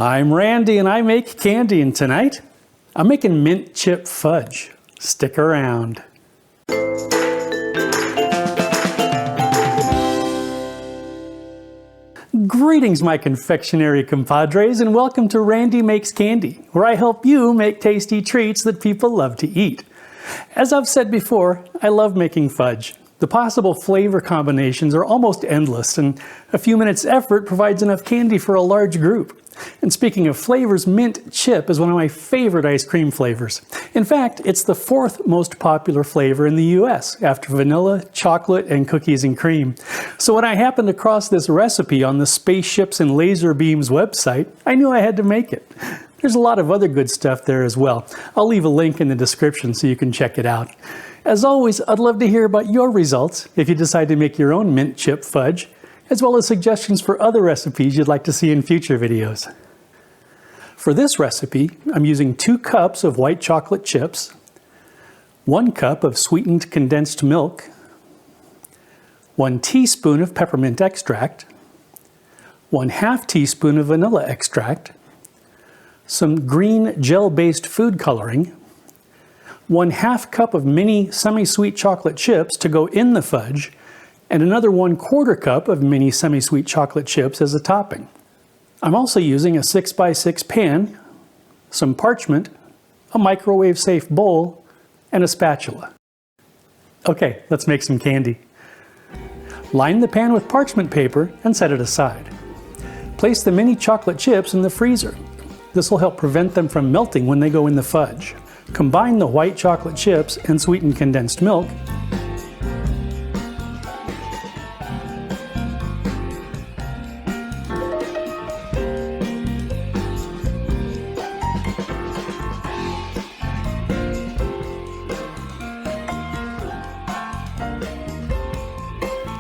I'm Randy and I make candy, and tonight I'm making mint chip fudge. Stick around. Greetings my confectionery compadres, and welcome to Randy Makes Candy, where I help you make tasty treats that people love to eat. As I've said before, I love making fudge. The possible flavor combinations are almost endless, and a few minutes effort provides enough candy for a large group. And speaking of flavors, mint chip is one of my favorite ice cream flavors. In fact, it's the fourth most popular flavor in the US, after vanilla, chocolate, and cookies and cream. So when I happened across this recipe on the Spaceships and Laser Beams website, I knew I had to make it. There's a lot of other good stuff there as well. I'll leave a link in the description so you can check it out. As always, I'd love to hear about your results if you decide to make your own mint chip fudge, as well as suggestions for other recipes you'd like to see in future videos. For this recipe, I'm using 2 cups of white chocolate chips, 1 cup of sweetened condensed milk, 1 teaspoon of peppermint extract, 1/2 teaspoon of vanilla extract, some green gel-based food coloring, 1/2 cup of mini semi-sweet chocolate chips to go in the fudge, and another 1/4 cup of mini semi-sweet chocolate chips as a topping. I'm also using a 6x6 pan, some parchment, a microwave-safe bowl, and a spatula. Okay, let's make some candy. Line the pan with parchment paper and set it aside. Place the mini chocolate chips in the freezer. This will help prevent them from melting when they go in the fudge. Combine the white chocolate chips and sweetened condensed milk.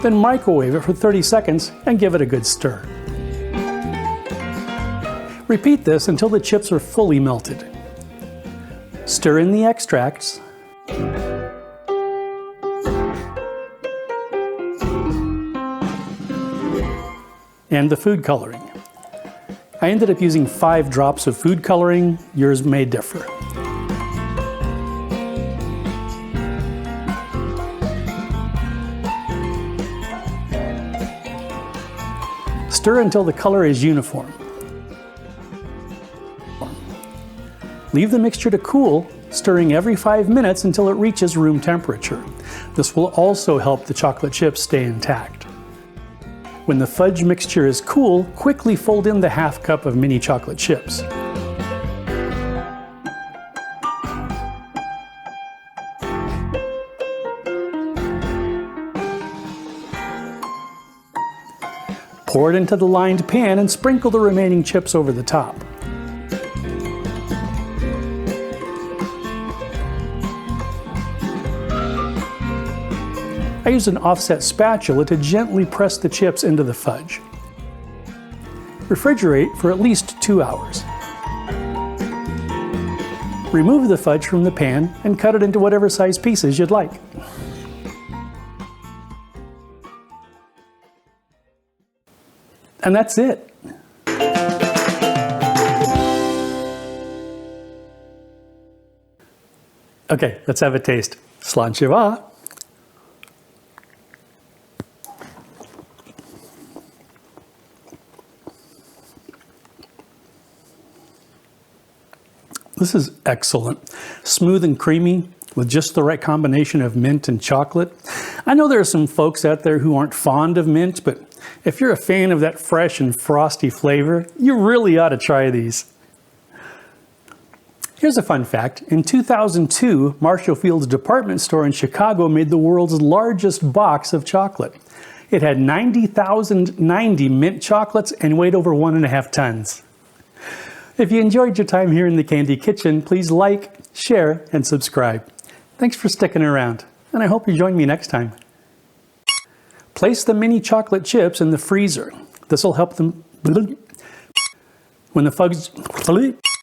Then microwave it for 30 seconds and give it a good stir. Repeat this until the chips are fully melted. Stir in the extracts, and the food coloring. I ended up using 5 drops of food coloring. Yours may differ. Stir until the color is uniform. Leave the mixture to cool, stirring every 5 minutes until it reaches room temperature. This will also help the chocolate chips stay intact. When the fudge mixture is cool, quickly fold in the 1/2 cup of mini chocolate chips. Pour it into the lined pan and sprinkle the remaining chips over the top. I use an offset spatula to gently press the chips into the fudge. Refrigerate for at least 2 hours. Remove the fudge from the pan and cut it into whatever size pieces you'd like. And that's it. Okay, let's have a taste. Slanchiva. This is excellent. Smooth and creamy with just the right combination of mint and chocolate. I know there are some folks out there who aren't fond of mint, but if you're a fan of that fresh and frosty flavor, you really ought to try these. Here's a fun fact. In 2002, Marshall Field's department store in Chicago made the world's largest box of chocolate. It had 90,090 mint chocolates and weighed over 1.5 tons. If you enjoyed your time here in the Candy Kitchen, please like, share, and subscribe. Thanks for sticking around, and I hope you join me next time. Place the mini chocolate chips in the freezer. This will help them when the fudge